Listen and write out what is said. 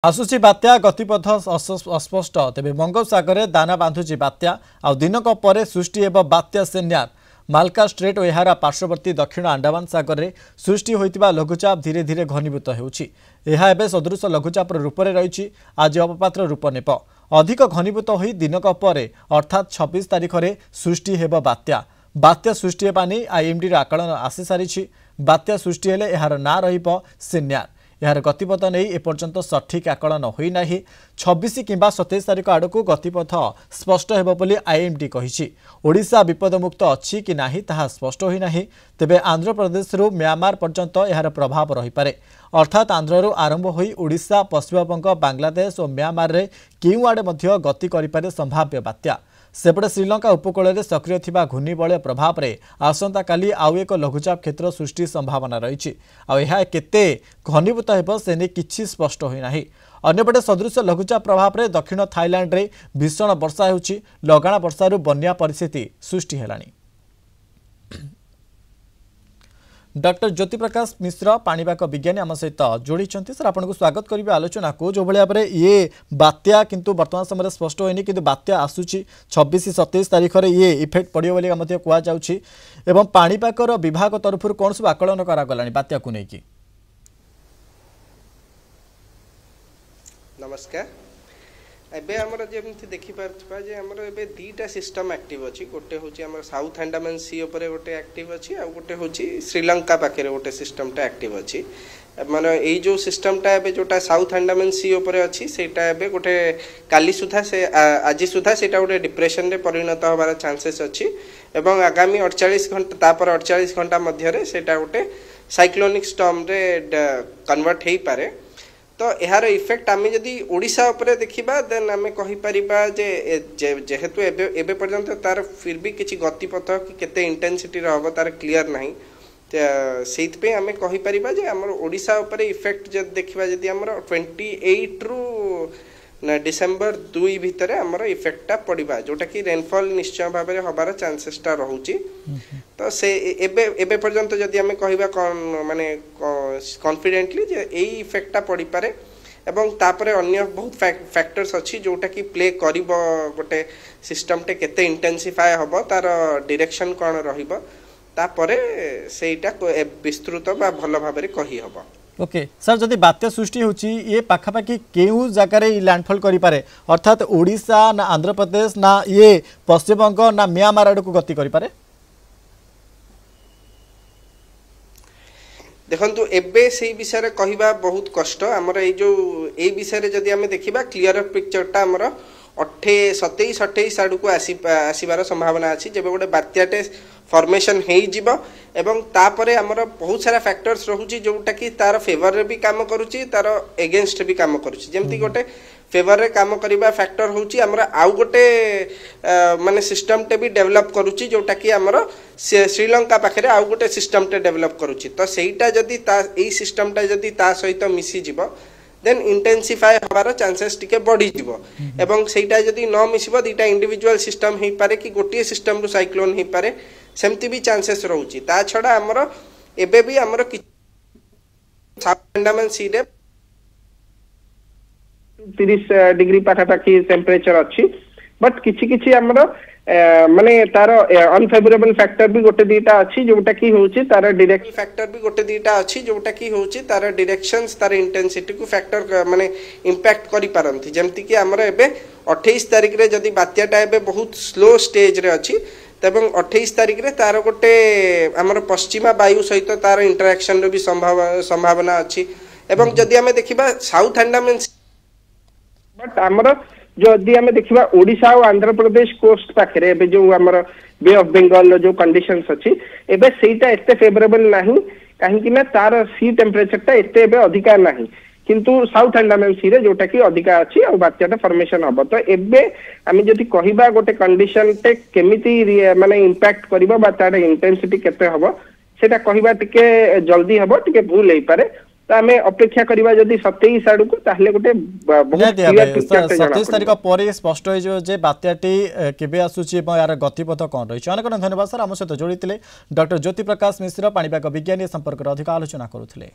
आसुची बात्या गतिपथ अस्पष्ट तेज बंगोपसागर दाना बांधुची बात्या आ दिनक पर सृष्टि एवं बात्या सेन्यार मालका स्ट्रेट और यार पार्श्ववर्ती दक्षिण अंडमान सागर में सृष्टि होता लघुचाप धीरे धीरे घनीभूत होउछि। यह एवं सदृश लघुचाप रूप में रही आज अवपात्र रूप नेब अधिक घनीभूत हो दिनक पर अर्थात 26 तारीख में सृष्टि हेब बात्या बात्या सृष्टि होगा आईएमडी आकलन आसी सारी बात्या सृष्टि हेले यार ना रहिब सेन्यार यार गतिपथ नहीं एपर्यंत सठिक आकलन होना 26 किंबा 27 तारीख आड़क गतिपथ स्पष्ट हेब बोली आईएमडी कही। ओडिशा विपदमुक्त अच्छी कि नाही ताहा स्पष्ट होना तेबे आंध्र प्रदेश रु म्यांमार पर्यंत यार प्रभाव रही पारे अर्थात आंध्रु आरंभ होई ओडिशा पश्चिमबंग बांग्लादेश और म्यांमार रे केउ आड़े मध्य गति करिपारे संभाव्य बात्या सेपटे श्रीलंका उपकूल में सक्रिय थिबा घूर्णिबलय प्रभाव में आसंता काली आउ एक लघुचाप क्षेत्र सृष्टि संभावना रही केते घनीभूत हेब से किछि स्पष्ट होना। अन्यपटे सदृश लघुचाप प्रभाव में दक्षिण थाईलैंड रे भीषण वर्षा होउछि लगाण वर्षारु बन्या परिस्थिति सृष्टि हेलानी। डॉक्टर ज्योति प्रकाश मिश्र पाणीपाग विज्ञानी आम सहित जोड़ी सर आपको स्वागत करेंगे आलोचना को जो भाव में ये बात्या किंतु वर्तमान समय स्पष्ट होनी कि बात्या आसूची 26-27 तारीख में ये इफेक्ट पड़ो बोली कहु पाणीपाग विभाग तरफ कौन सब आकलन करागलानी बात्या को लेकिन। नमस्कार एबे हमर जेमति देखि पारथबा जे हमर एबे दीटा सिस्टम एक्टिव अछि गोटे होछि हमर साउथ अंडमान सी ऊपर गोटे एक्टिव अछि आ गोटे होछि श्रीलंका पाखे गोटे सिस्टमटा एक्टिव अछि माने एई जो सिस्टमटा एबे जोटा साउथ अंडमान सी ऊपर अछि सेटा एबे गोटे काली सुधा से आज सुधा सेटा गोटे डिप्रेशन रे परिणत होबार चांसेस अछि एवं आगामी 48 घंटा तापर 48 घंटा मध्य रे सेटा गोटे साइक्लोनिक स्टॉर्म रे कन्वर्ट हेई पारे। तो यार इफेक्ट आम जदि ओडिशा उपरे देखिबा देन आम कहि परिबा जे जेहेतु एबे पर्यंत तार फिर भी किछि गतिपथ कि केते इंटेंसिटी रहबो तार क्लियर नाही सेइत पे आम कहि परिबा जे हमर ओडिशा उपरे इफेक्ट जद देखिबा जदि हमर 28 रु डिसेंबर 2 भितर हमर इफेक्टटा पड़िबा जोटा कि रेनफॉल निश्चय भाव में हबार चांसेसटा रहउची। तो से एबे पर्यंत जदि आम कहबा माने कॉन्फिडेंटली जे एई इफेक्टटा पड़ी पारे एवं तापरे अन्य बहुत फैक्टर्स अच्छी जोटा कि प्ले करिबो गोटे सिस्टमटे केते इंटेंसिफाई हबो तार डायरेक्शन कोन रहिबो तापरे सेटा विस्तृत बा भलो भाबरे कहि हबो। ओके सर जदि बात्या सृष्टि होची ये पाखापाखि केउ जगार लैंडफॉल करि पारे अर्थात ओडिशा ना आंध्र प्रदेश ना ये पश्चिमबंग ना म्यांमार आड़क गति करि पारे। देखंतु एबे से विषय कहवा बहुत कष्ट आमर ये जो ए विषय जदि आम देखा क्लीयर पिक्चरटा आमर 27-28 आड़ को आसबार संभावना अच्छी जब गोटे बात्याटे फॉर्मेशन हो एवं तापरे आमर बहुत सारा फैक्टर्स रोचे जोटा कि तार फेवर रे भी काम करुच्ची तार एगेन्स्ट भी काम करुच्ची जमती गोटे फेवर रे काम करवा फैक्टर होची आमर आउ गोटे माने सिस्टमटे भी डेवलप करुच्ची जोटा कि आमर श्रीलंका पाखे आउ गोटे सिस्टमटे डेवलप करुच्ची तो सेटा जदि एई सिस्टमटा जदि ता सहित मिसी जिवो देन इंटेंसिफाई हबार चांसेस टिके बढ़ी जिवो एवं सेटा जदि न मिसिबो दीटा इंडिविजुअल सिस्टम हेई पारे कि गोटे सिस्टम रु साइक्लोन हेई पारे सेमती भी चांसेस रहउची। ता छडा हमर एबे भी हमर साउथ अंडमान सी रे 30 डिग्री पाखापाखि टेम्परेचर अच्छी बट किछि किछि हमर माने तार अनफेवरेबल फैक्टर भी गोटे दीटा अच्छी जोटा कि होची तार डायरेक्ट फैक्टर भी गोटे दीटा अच्छी जोटा कि होची तार डायरेक्शंस तार इंटेंसिटी को फैक्टर माने इंपैक्ट करि पारंती जेमति कि हमर एबे 28 तारिख रे जदि बात्याटा एबे बहुत स्लो स्टेज रे अच्छी तबं 28 तारिख रे तार गोटे हमर पश्चिमा वायु सहित तार इंटरैक्शन रे भी संभावना अच्छी एवं जदि हमें देखिबा साउथ अंडमान बट हमर जदि आम देखा ओडिशा और आंध्र प्रदेश कोस्ट पाखे एबे जो आमर बे ऑफ बेंगल जो कंडीशंस अच्छी एबे सेटा एते फेवरेबल नाही काहेकि ना तार सी टेम्परेचरटा एते एबे अधिका नाही किंतु साउथ अंडमान सी रे जोटा कि अधिका अच्छी और बात्याटा फॉर्मेशन हबो तो एबे आम जदि कहिबा गोटे कंडीशन टे केमिति माने इंपैक्ट करिवो बा तार इंटेंसिटी केते हबो सेटा कहिबा टिके जल्दी हबो टिके भूल हेई पारे तो आम अपेक्षा करवा जदि 27 आड़ को ताहले गोटे बहुत क्लियर पिक्चर 27 तारिख पर स्पष्ट हो जे बात्याटी केबे आसुची एवं यार गतिपथ कौन रही। अनेक धन्यवाद सर आम सहित जोड़ी डॉक्टर ज्योति प्रकाश मिश्र पाणीपाग विज्ञानी संपर्क अधिक आलोचना करुथिले।